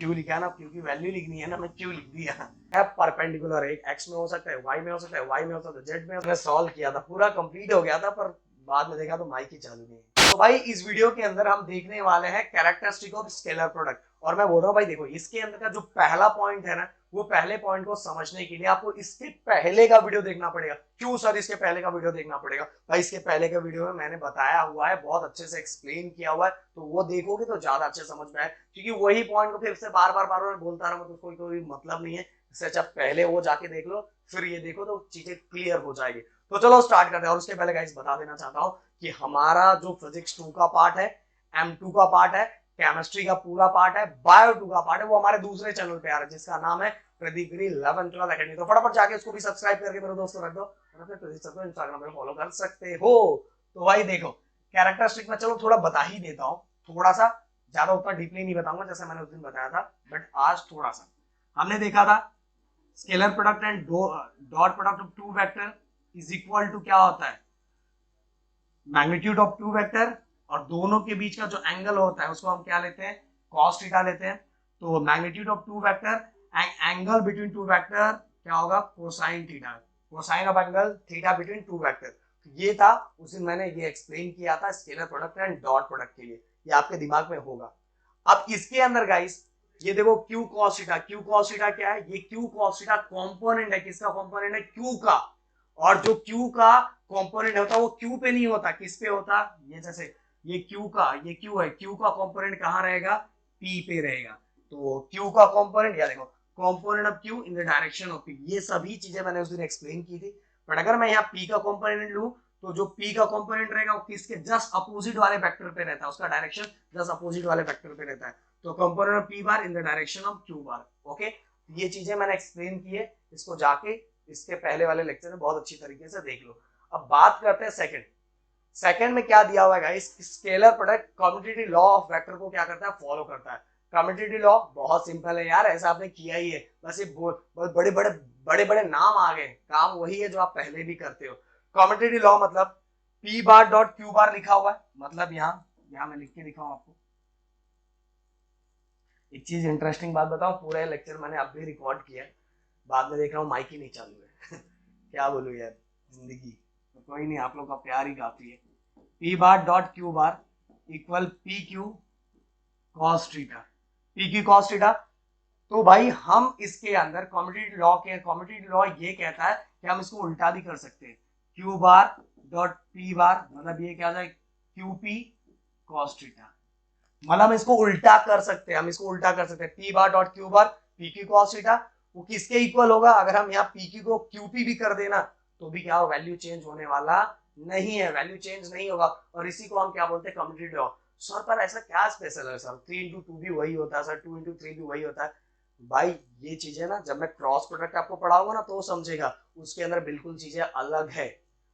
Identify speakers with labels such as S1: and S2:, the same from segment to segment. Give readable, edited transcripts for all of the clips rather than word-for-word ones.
S1: Q लिखा है ना, क्यू की वैल्यू लिखनी है ना, मैं क्यू लिख दिया है। परपेंडिकुलर है, एक्स में हो सकता है, वाई में हो सकता है, वाई में हो सकता है, जेड में। मैंने सॉल्व किया था, पूरा कंप्लीट हो गया था, पर बाद में देखा तो माइक ही चालू नहीं है। तो भाई इस वीडियो के अंदर हम देखने वाले हैं कैरेक्टरिस्टिक ऑफ स्केलर प्रोडक्ट। और मैं बोल रहा हूँ भाई देखो, इसके अंदर का जो पहला पॉइंट है ना, वो पहले पॉइंट को समझने के लिए आपको इसके पहले का वीडियो देखना पड़ेगा। क्यों सर इसके पहले का वीडियो देखना पड़ेगा? भाई इसके पहले के वीडियो में मैंने बताया हुआ है, बहुत अच्छे से एक्सप्लेन किया हुआ है, तो वो देखोगे तो ज्यादा अच्छे समझ में आए। क्योंकि वही पॉइंट को फिर से बार बार बोलता रहा तो कोई मतलब नहीं है। इससे अच्छा पहले वो जाके देख लो, फिर ये देखो तो चीजें क्लियर हो जाएगी। तो चलो स्टार्ट करते हैं। और उसके पहले गाइस बता देना चाहता हूँ कि हमारा जो फिजिक्स 2 का पार्ट है, M2 का पार्ट है, केमिस्ट्री का पूरा पार्ट है, बायो 2 का पार्ट है, वो हमारे दूसरे चैनल पे आ रहा है जिसका नाम है प्रदीप गिरी 11 12 अकेडमी। तो फटाफट जाके उसको भी सब्सक्राइब करके मेरे दोस्तों रख दो, और अपने प्रदीप सर को इंस्टाग्राम पे फॉलो कर सकते हो। तो भाई देखो, कैरेक्टरिस्टिक में चलो थोड़ा बता ही देता हूँ, थोड़ा सा, ज्यादा उतना डीपली नहीं बताऊंगा जैसे मैंने उस दिन बताया था, बट आज थोड़ा सा। हमने देखा था scalar product and dot product of two vector is equal to क्या होता है, मैग्नीट्यूड ऑफ टू वेक्टर, और दोनों के बीच का जो एंगल होता है उसको हम क्या लेते हैं, कॉस थीटा लेते हैं। तो magnitude of two vector and angle between two vector क्या होगा, cosine theta, cosine of angle theta between two vector. तो ये था, उस दिन मैंने ये एक्सप्लेन किया था scalar product and dot product के लिए, ये आपके दिमाग में होगा। अब इसके अंदर गाइस ये देखो Q cos theta, Q cos theta क्या है, ये क्यू कॉस थीटा कंपोनेंट है, किसका कंपोनेंट है, क्यू का। और जो क्यू का कंपोनेंट होता है वो क्यू पे नहीं होता, किस पे होता, ये जैसे ये क्यू का, ये क्यू है, क्यू का कंपोनेंट कहाँ रहेगा, पी पे रहेगा। तो क्यू का कंपोनेंट या देखो, component of Q in the direction of P, ये सभी चीजें मैंने उस दिन एक्सप्लेन की थी। बट अगर मैं यहाँ पी का कंपोनेंट लूं, तो जो पी का कंपोनेंट रहेगा वो किसके जस्ट अपोजिट वाले वेक्टर पे रहता है, उसका डायरेक्शन जस्ट अपोजिट वाले वेक्टर पे रहता है। तो component of P bar in the direction of Q bar. Okay, ये चीजें मैंने एक्सप्लेन की है, इसको जाके इसके पहले वाले लेक्चर में बहुत अच्छी तरीके से देख लो। अब बात करते हैं सेकंड। सेकंड में क्या दिया हुआ है guys, scalar product commutative law of vector को क्या करता है, फॉलो करता है। कम्यूटेटिव लॉ बहुत सिंपल है यार, ऐसा आपने किया ही है, बस ये बहुत बड़े बड़े नाम आ गए, काम वही है जो आप पहले भी करते हो। कम्यूटेटिव लॉ मतलब पी बार डॉट क्यू बार लिखा हुआ है, मतलब यहाँ मैं लिख के दिखाऊं आपको। एक चीज इंटरेस्टिंग बात बताओ, पूरा लेक्चर मैंने अब भी रिकॉर्ड किया है, बाद में देख रहा हूँ माइक ही नहीं चालू है क्या बोलूं यार, जिंदगी। तो कोई नहीं, आप लोग का प्यार ही काफी है। P bar dot Q bar equal P Q cos theta, P Q cos theta. तो भाई हम इसके अंदर कम्यूटेटिव लॉ ये कहता है कि हम इसको उल्टा भी कर सकते हैं, क्यू बार डॉट पी बार, मतलब ये क्या हो जाए, क्यू पी कॉस थीटा। मतलब हम इसको उल्टा कर सकते हैं, हम इसको उल्टा कर सकते हैं, पी बार डॉट क्यू बार पी क्यू कॉस थीटा, वो किसके इक्वल होगा, अगर हम यहाँ पी क्यू को क्यू पी भी कर देना तो भी क्या हो, वैल्यू चेंज होने वाला नहीं है, वैल्यू चेंज नहीं होगा। और इसी को हम क्या बोलते हैं, कम्यूटेटिव लॉ। सर पर ऐसा क्या स्पेशल है सर, 3 इंटू 2 भी वही होता है सर, 2 इंटू 3 भी वही होता है। भाई ये चीजें ना जब मैं क्रॉस प्रोडक्ट आपको पढ़ाऊंगा ना तो समझेगा, उसके अंदर बिल्कुल चीजें अलग है।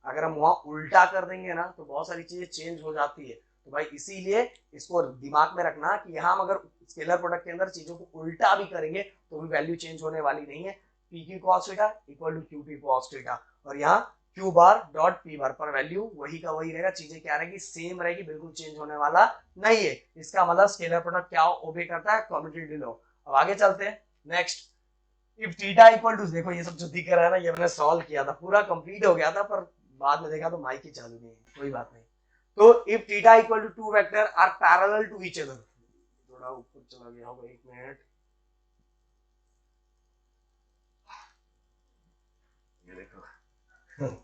S1: अगर हम वहां उल्टा कर देंगे ना तो बहुत सारी चीजें चेंज हो जाती है। तो भाई इसीलिए इसको दिमाग में रखना कि यहाँ हम अगर स्केलर प्रोडक्ट के अंदर चीजों को उल्टा भी करेंगे तो भी वैल्यू चेंज होने वाली नहीं है। P Q cos theta equal to Q P cos theta, और यहाँ Q bar dot P bar पर वैल्यू वही का वही रहेगा, चीजें क्या रहेगी, सेम रहेगी, बिल्कुल चेंज होने वाला नहीं है। इसका मतलब स्केलर प्रोडक्ट क्या ओबे करता है, कम्यूटेटिव लॉ। अब आगे चलते हैं next. If theta equal to, देखो ये सब जो दिख रहा है ना, ये मैंने सॉल्व किया था, पूरा कंप्लीट हो गया था, पर बाद में देखा तो माइक ही चालू नहीं है, कोई बात नहीं। तो if theta equal to two vector are parallel to each other, थोड़ा ऊपर चला गया होगा, एक मिनट, ये देखो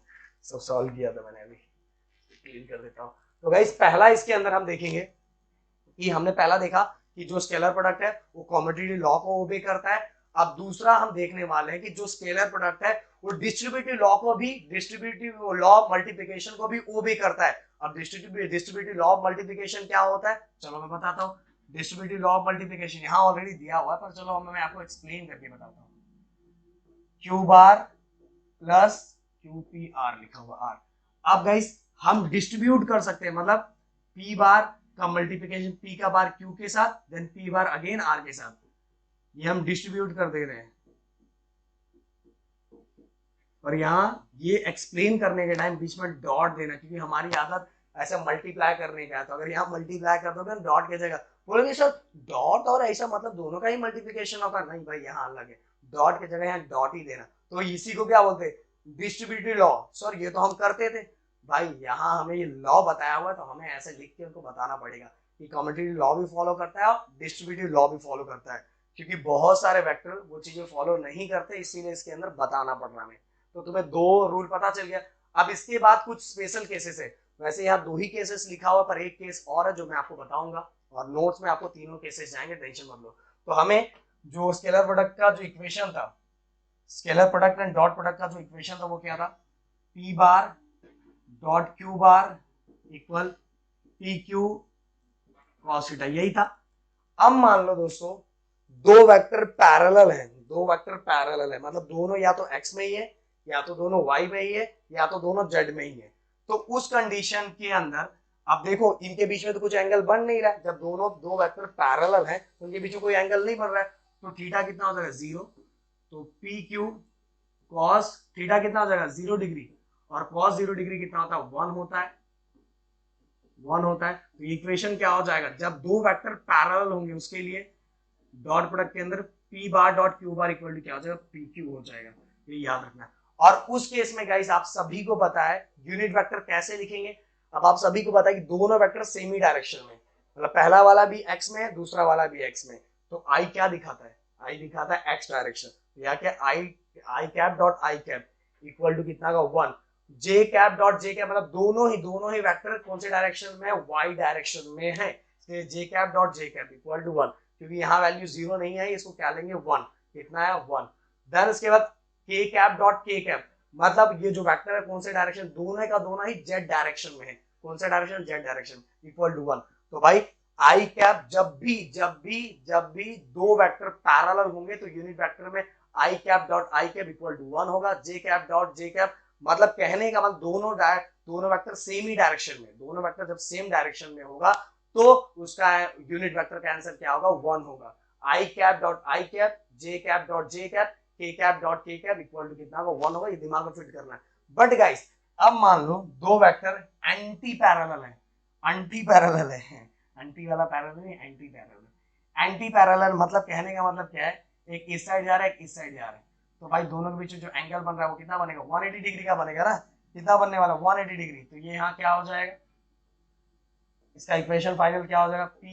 S1: सब सॉल्व किया था मैंने, अभी क्लीन कर देता हूँ। तो गाइस पहला इसके अंदर हम देखेंगे कि हमने पहला देखा कि जो स्केलर प्रोडक्ट है वो कम्यूटेटिव लॉ को ओबे करता है। अब दूसरा हम देखने वाले हैं कि जो स्केलर प्रोडक्ट है वो डिस्ट्रीब्यूटिव लॉ को भी, डिस्ट्रीब्यूटिव लॉ ऑफ मल्टीप्लिकेशन को भी ओबे करता है। अब डिस्ट्रीब्यूटिव लॉ ऑफ मल्टीप्लिकेशन क्या होता है, चलो मैं बताता हूँ। डिस्ट्रीब्यूटिव लॉ ऑफ मल्टीप्लिकेशन यहाँ ऑलरेडी दिया हुआ है, पर चलो मैं आपको एक्सप्लेन करके बताता हूँ। Q bar plus Q P R लिखा हुआ आर। अब गाइस हम डिस्ट्रीब्यूट कर सकते हैं, मतलब पी बार का मल्टीप्लिकेशन पी का बार क्यू के साथ, then P bar again R के साथ, ये हम डिस्ट्रीब्यूट कर दे रहे हैं। और यहाँ ये एक्सप्लेन करने के टाइम बीच में डॉट देना, क्योंकि हमारी आदत ऐसे मल्टीप्लाई करने का है, तो अगर यहाँ मल्टीप्लाई कर दोगे डॉट की जगह बोलेंगे सर डॉट और ऐसा मतलब दोनों का ही मल्टीप्लिकेशन होगा, नहीं भाई यहाँ अलग है, डॉट की जगह यहाँ डॉट ही देना। तो इसी को क्या बोलते हैं डिस्ट्रीब्यूटिव लॉ। सर ये तो हम करते थे, भाई यहाँ हमें ये लॉ बताया हुआ है तो हमें ऐसे लिख के उनको बताना पड़ेगा कि कम्यूटेटिव लॉ भी फॉलो करता है और डिस्ट्रीब्यूटिव लॉ भी फॉलो करता है, क्योंकि बहुत सारे वेक्टर वो चीजें फॉलो नहीं करते, इसीलिए इसके अंदर बताना पड़ रहा है। तो तुम्हें दो रूल पता चल गया। अब इसके बाद कुछ स्पेशल केसेस है, वैसे यहाँ दो ही केसेस लिखा हुआ पर एक केस और है जो मैं आपको बताऊंगा, और नोट्स में आपको तीनों केसेस जाएंगे, टेंशन मत लो। तो हमें जो स्केलर प्रोडक्ट का जो इक्वेशन था, scalar product and dot product का जो इक्वेशन था वो क्या था, P bar dot Q bar equal P Q cos theta, यही था। अब मान लो दोस्तों दो वेक्टर पैरेलल हैं, दो वेक्टर पैरेलल है मतलब दोनों या तो x में ही है, या तो दोनों y में ही है, या तो दोनों z में ही है। तो उस कंडीशन के अंदर अब देखो इनके बीच में तो कुछ एंगल बन नहीं रहा है, जब दोनों दो वेक्टर पैरेलल हैं तो उनके बीच में कोई एंगल नहीं बन रहा है, तो थीटा कितना हो जाएगा 0। तो पी क्यू कॉस थीटा कितना हो जाएगा 0 डिग्री, और कॉस 0 डिग्री कितना होता है 1 होता है, 1 होता है। तो इक्वेशन क्या हो जाएगा, जब दो वेक्टर पैरेलल होंगे उसके लिए डॉट प्रोडक्ट के अंदर P bar dot Q bar equal to क्या हो जाएगा पी क्यू हो जाएगा, ये याद रखना है। और उस केस में गाइस आप सभी को पता है यूनिट वेक्टर कैसे लिखेंगे। अब आप सभी को पता है कि दोनों वेक्टर सेम ही डायरेक्शन में, मतलब पहला वाला भी एक्स में है दूसरा वाला भी एक्स में, तो आई क्या दिखाता है, आई दिखाता है एक्स डायरेक्शन। या क्या I cap dot I cap equal to कितना का 1, J cap dot J cap मतलब दोनों ही वेक्टर कौन से डायरेक्शन में है, वाई डायरेक्शन में है, J cap dot J cap equal to 1, क्योंकि यहाँ वैल्यू 0 नहीं है, इसको क्या लेंगे 1, कितना है 1। देन इसके बाद के कैप डॉट के कैप मतलब ये जो वेक्टर है कौन से डायरेक्शन, दोनों का दोनों ही जेड डायरेक्शन में है, कौन सा direction Z direction equal to 1। तो भाई आई कैप जब भी दो वेक्टर पैरेलल होंगे तो यूनिट वेक्टर में I cap dot I cap equal to 1 होगा, J cap dot J cap मतलब कहने का मतलब दोनों वेक्टर सेम ही डायरेक्शन में, दोनों वेक्टर जब सेम डायरेक्शन में होगा तो उसका यूनिट वेक्टर का आंसर क्या होगा 1 होगा। I cap dot I cap J cap dot J cap K cap dot K cap equal to कितना होगा 1 होगा, ये दिमाग में फिट करना है। बट गाइस अब मान लो दो वेक्टर एंटी पैरेलल है, एंटी पैरेलल है, एंटी वाला पैरेलल नहीं एंटी पैरेलल, एंटी पैरेलल मतलब कहने का मतलब क्या है, एक इस साइड जा रहा है एक इस साइड जा रहा है, तो भाई दोनों के बीच में जो एंगल बन रहा है वो कितना बनेगा 180 डिग्री का बनेगा ना, कितना बनने वाला 180 डिग्री। तो ये यहाँ क्या हो जाएगा, इसका इक्वेशन फाइनल क्या हो जाएगा, P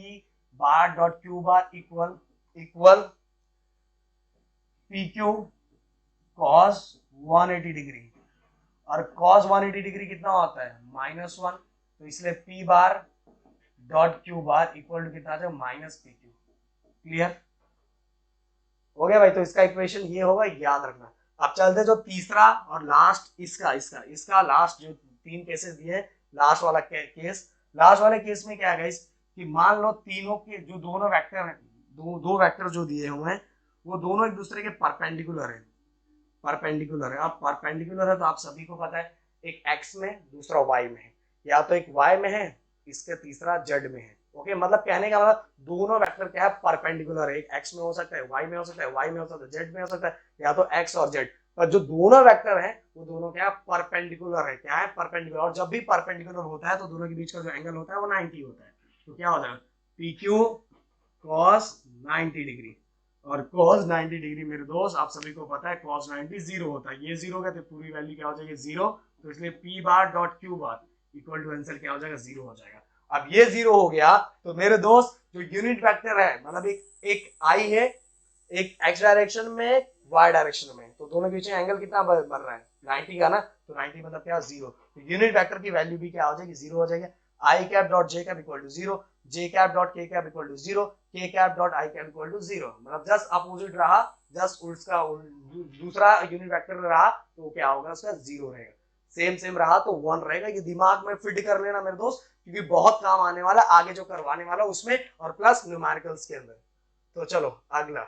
S1: bar dot Q bar equal P Q cos 180 degree, और कॉस 180 डिग्री कितना होता है -1, तो इसलिए P bar dot Q bar equal to कितना आ जाएगा -PQ। क्लियर हो गया भाई, तो इसका इक्वेशन ये होगा, याद रखना। अब चलते जो तीसरा और लास्ट इसका लास्ट जो तीन केसेस दिए हैं, लास्ट वाला केस, लास्ट वाले केस में क्या है कि मान लो तीनों के जो दोनों वेक्टर हैं, दो वेक्टर जो दिए हुए हैं वो दोनों एक दूसरे के परपेंडिकुलर है, परपेंडिकुलर है। अब परपेंडिकुलर है तो आप सभी को पता है एक एक्स में दूसरा वाई में है, या तो एक वाई में है इसके तीसरा जेड में है। ओके मतलब कहने का मतलब दोनों वेक्टर क्या है परपेंडिकुलर है, एक एक्स में हो सकता है वाई में हो सकता है, वाई में हो सकता है जेड में हो सकता है, या तो एक्स और जेड, पर जो दोनों वेक्टर है वो दोनों क्या है परपेंडिकुलर है, क्या है परपेंडिकुलर। और जब भी परपेंडिकुलर होता है तो दोनों के बीच का जो एंगल होता है वो 90 होता है, तो क्या हो जाएगा पी क्यू कॉस 90 डिग्री, और cos 90 डिग्री मेरे दोस्त आप सभी को पता है cos 90 जीरो होता है, ये जीरो का तो पूरी वैल्यू क्या हो जाएगी जीरो, तो इसलिए p bar dot Q bar equal to answer क्या हो जाएगा जीरो हो जाएगा। अब ये जीरो हो गया तो मेरे दोस्त जो यूनिट वेक्टर है मतलब एक i है, एक x डायरेक्शन में एक y डायरेक्शन में, तो दोनों के बीच में एंगल कितना बन रहा है 90 का ना, तो 90 मतलब क्या जीरो, तो यूनिट वेक्टर की वैल्यू भी क्या हो जाएगी जीरो हो जाएगी। I cap dot J cap equal to zero, J cap dot K cap equal to zero, K cap dot I cap equal to zero, मतलब जस्ट अपोजिट रहा, जस्ट उसका दूसरा यूनिट वेक्टर रहा तो क्या होगा उसका जीरो रहेगा, सेम रहा तो 1 रहेगा। ये दिमाग में फिट कर लेना मेरे दोस्त, क्योंकि बहुत काम आने वाला आगे जो करवाने वाला उसमें, और प्लस न्यूमेरिकल्स के अंदर। तो चलो अगला,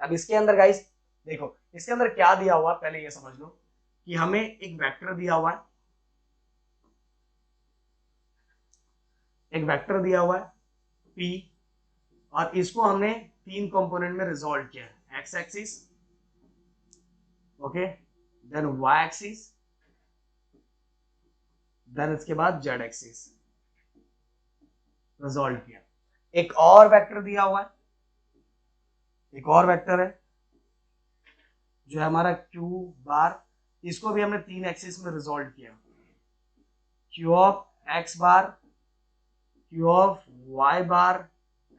S1: अब इसके अंदर गाइस देखो इसके अंदर क्या दिया हुआ पहले ये समझ लो कि हमें एक वेक्टर दिया हुआ है, एक वेक्टर दिया हुआ है p, और इसको हमने तीन कंपोनेंट में रिजॉल्व किया है, x axis, okay, then y axis, then इसके बाद z एक्सिस रिजॉल्व किया। एक और वेक्टर दिया हुआ है, एक और वेक्टर है जो है हमारा क्यू बार, इसको भी हमने 3 एक्सिस में रिजोल्व किया, Q of X bar, Q of Y bar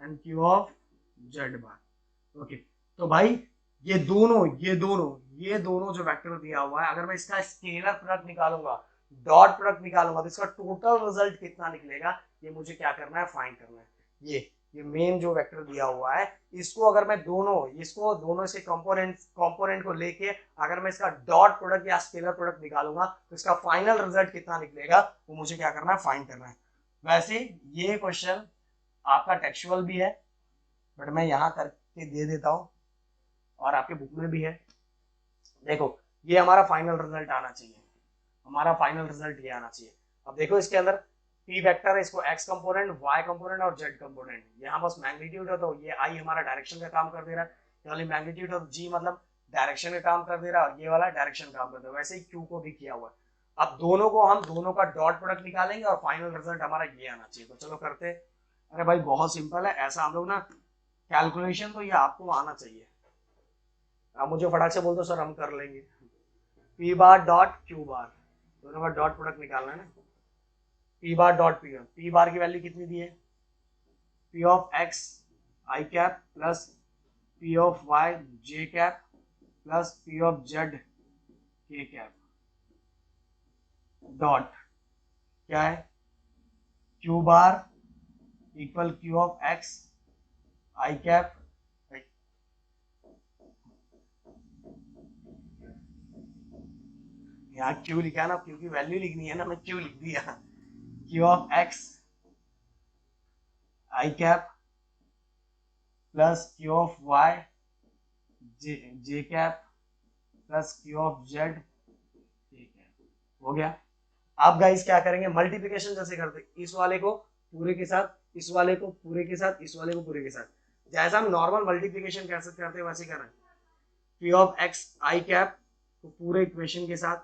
S1: and Q of Z bar. Okay, तो भाई ये दोनों जो वेक्टर दिया हुआ है, अगर मैं इसका स्केलर प्रोडक्ट निकालूंगा, डॉट प्रोडक्ट निकालूंगा, तो इसका टोटल रिजल्ट कितना निकलेगा, ये मुझे क्या करना है, फाइंड करना है। ये मेन जो वेक्टर दिया हुआ है, इसको अगर मैं दोनों इसके कंपोनेंट को लेके अगर मैं इसका डॉट प्रोडक्ट या स्केलर प्रोडक्ट निकालूंगा, तो इसका फाइनल रिजल्ट कितना निकलेगा, वो मुझे क्या करना है, फाइंड करना है। वैसे ये क्वेश्चन आपका टेक्सचुअल भी है, बट मैं यहाँ करके दे देता हूँ और आपके बुक में भी है। देखो, ये हमारा फाइनल रिजल्ट आना चाहिए, हमारा फाइनल रिजल्ट ये आना चाहिए। अब देखो इसके अंदर पी वेक्टर है, इसको एक्स कंपोनेंट, वाई कंपोनेंट और जेड कंपोनेंट, यहाँ बस मैग्नीट्यूड है, तो ये आई हमारा डायरेक्शन का काम कर दे रहा है, ये वाली मैग्नीट्यूड और जी मतलब डायरेक्शन का काम कर दे रहा है, और ये वाला डायरेक्शन काम कर दे रहा है। वैसे ही क्यू को भी किया हुआ है। अब दोनों का डॉट प्रोडक्ट निकालेंगे और फाइनल रिजल्ट हमारा ये आना चाहिए। तो चलो करते हैं। अरे भाई बहुत सिंपल है, ऐसा हम लोग ना कैलकुलेशन तो ये आपको आना चाहिए। आप मुझे फटाक से बोल दो सर, हम कर लेंगे। P bar dot Q bar, दोनों का डॉट प्रोडक्ट निकालना है ना। P bar dot P bar की वैल्यू कितनी दी है, P of X I cap plus P of Y J cap plus P of Z K cap dot क्या है, Q bar equal Q of X I cap, यहाँ Q लिखा है ना, क्यू की वैल्यू लिखनी है ना, मैं क्यू लिख दिया, Q of X I cap plus Q of Y J cap plus Q of Z K cap. हो गया। आप गाइस क्या करेंगे, मल्टीप्लिकेशन जैसे करते, इस वाले को पूरे के साथ, इस वाले को पूरे के साथ, इस वाले को पूरे के साथ, जैसा हम नॉर्मल मल्टीप्लिकेशन कैसे करते हैं वैसे कर रहे हैं। Q of X I cap तो पूरे इक्वेशन के साथ,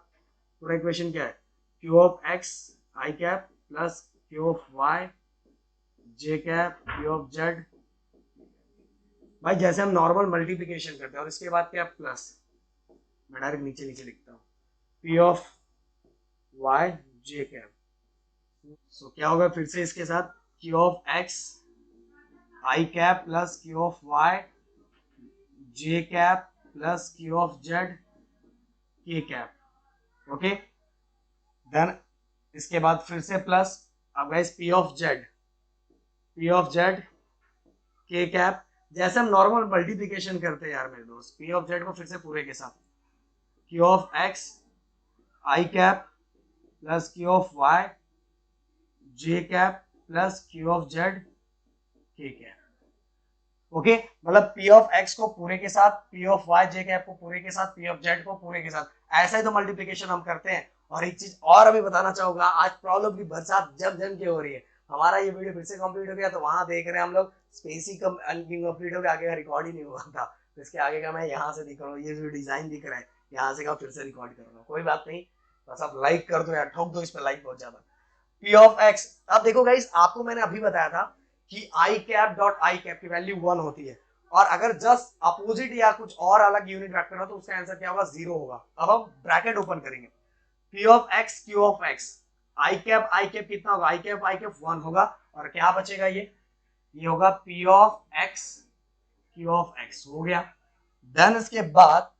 S1: पूरा इक्वेशन क्या है, Q of X I cap plus Q of Y J cap Q of Z. भाई जैसे हम नॉर्मल मल्टीप्लिकेशन करते हैं, और इसके बाद क्या प्लस, मैं डायरेक्ट नीचे नीचे लिखता हूँ, P of Y J cap. So क्या होगा फिर से इसके साथ, Q of X I cap plus Q of Y J cap plus Q of Z K cap. Okay, then इसके बाद फिर से प्लस, अब guys P of Z K cap, जैसे हम नॉर्मल मल्टीप्लिकेशन करते हैं यार मेरे दोस्त, पी ऑफ जेड को फिर से पूरे के साथ, Q of X I cap plus Q of Y J cap plus Q of Z K cap. Okay, मतलब पी ऑफ एक्स को पूरे के साथ, P of Y J cap को पूरे के साथ, पी ऑफ जेड को पूरे के साथ, ऐसा ही तो मल्टीप्लिकेशन हम करते हैं। और एक चीज और अभी बताना चाहूंगा, आज प्रॉब्लम की बरसात जम के हो रही है। हमारा ये वीडियो फिर से कंप्लीट हो गया, तो वहां देख रहे हैं हम लोग स्पेस ही कंप्लीट हो गया, आगे का रिकॉर्ड ही नहीं हुआ था, तो इसके आगे का मैं यहाँ से दिख रहा हूँ, ये जो डिजाइन दिख रहा है यहाँ से का फिर से रिकॉर्ड कर रहा हूँ। कोई बात नहीं, बस आप लाइक कर दो यार, ठोक दो इस पर लाइक बहुत ज्यादा। पी ऑफ एक्स, अब देखो गाइस, आपको मैंने अभी बताया था कि आई कैप डॉट आई कैप की वैल्यू 1 होती है, और अगर जस्ट अपोजिट या कुछ और अलग यूनिट वेक्टर हो तो उसका आंसर क्या होगा, 0 होगा। अब हम ब्रैकेट ओपन करेंगे, P of x Q of X, I cap कितना होगा, आई कैप 1 होगा, और क्या बचेगा, ये होगा P of x Q of x. हो गया। देन इसके बाद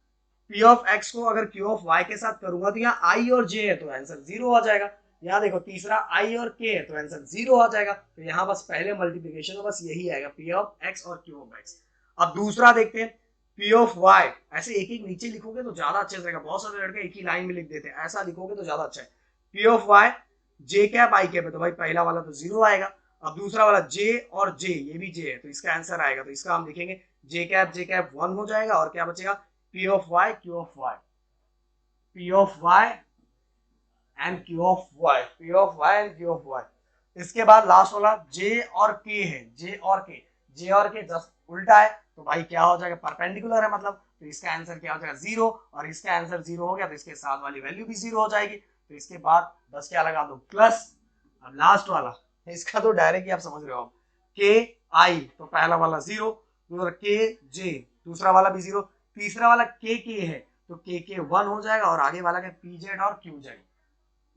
S1: पी ऑफ एक्स को अगर क्यू ऑफ वाई के साथ करूंगा, तो यहाँ आई और जे है तो आंसर 0 आ जाएगा। यहाँ देखो तीसरा आई और के है तो आंसर 0 आ जाएगा। तो यहाँ बस पहले मल्टीप्लिकेशन में बस यही आएगा, पी ऑफ एक्स और क्यू ऑफ एक्स। अब दूसरा देखते हैं, पी ऑफ वाई, ऐसे एक एक नीचे लिखोगे तो ज्यादा अच्छे से रहेगा, बहुत सारे लड़के एक ही लाइन में लिख देते हैं, ऐसा लिखोगे तो ज्यादा अच्छा है। P of Y J cap I cap है, तो भाई पहला वाला तो 0 आएगा। अब दूसरा वाला जे और जे, ये भी जे है तो इसका आंसर आएगा, तो इसका हम लिखेंगे जे कैप 1 हो जाएगा, और क्या बचेगा, P of Y Q of Y, P of Y and Q of Y, P of Y and Q of Y. इसके बाद लास्ट वाला जे और के है, जे और के जस्ट उल्टा है, तो भाई क्या हो जाएगा, परपेंडिकुलर है मतलब, तो इसका आंसर क्या हो जाएगा 0, और इसका आंसर 0 हो गया तो इसके साथ वाली वैल्यू भी 0 हो जाएगी। तो इसके बाद बस क्या लगा दो, प्लस। अब लास्ट वाला, इसका तो डायरेक्ट ही आप समझ रहे हो, के आई, तो पहला वाला 0, दूसरा के जे, दूसरा वाला भी 0, तीसरा वाला के है तो के 1 हो जाएगा, और आगे वाला क्या, पी जेड और Q Z,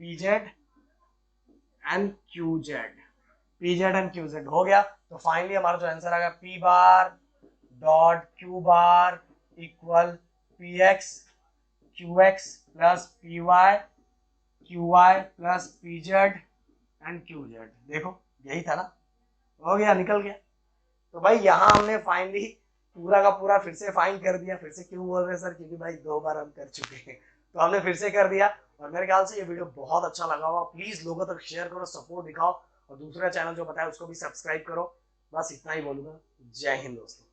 S1: P Z and Q Z, P Z and Q Z हो गया। तो फाइनली हमारा जो आंसर आ गया P bar dot Q bar equal P X Q X plus P Y Q Y plus P Z and Q Z. देखो यही था ना, हो गया, निकल गया। तो भाई यहाँ हमने फाइनली पूरा का पूरा फिर से फाइंड कर दिया। फिर से क्यों बोल रहे हैं सर, क्योंकि भाई 2 बार हम कर चुके हैं, तो हमने फिर से कर दिया। और मेरे ख्याल से ये वीडियो बहुत अच्छा लगा होगा, प्लीज लोगों तक शेयर करो, सपोर्ट दिखाओ, और दूसरा चैनल जो बताया उसको भी सब्सक्राइब करो। बस इतना ही बोलूंगा। जय हिंद दोस्तों।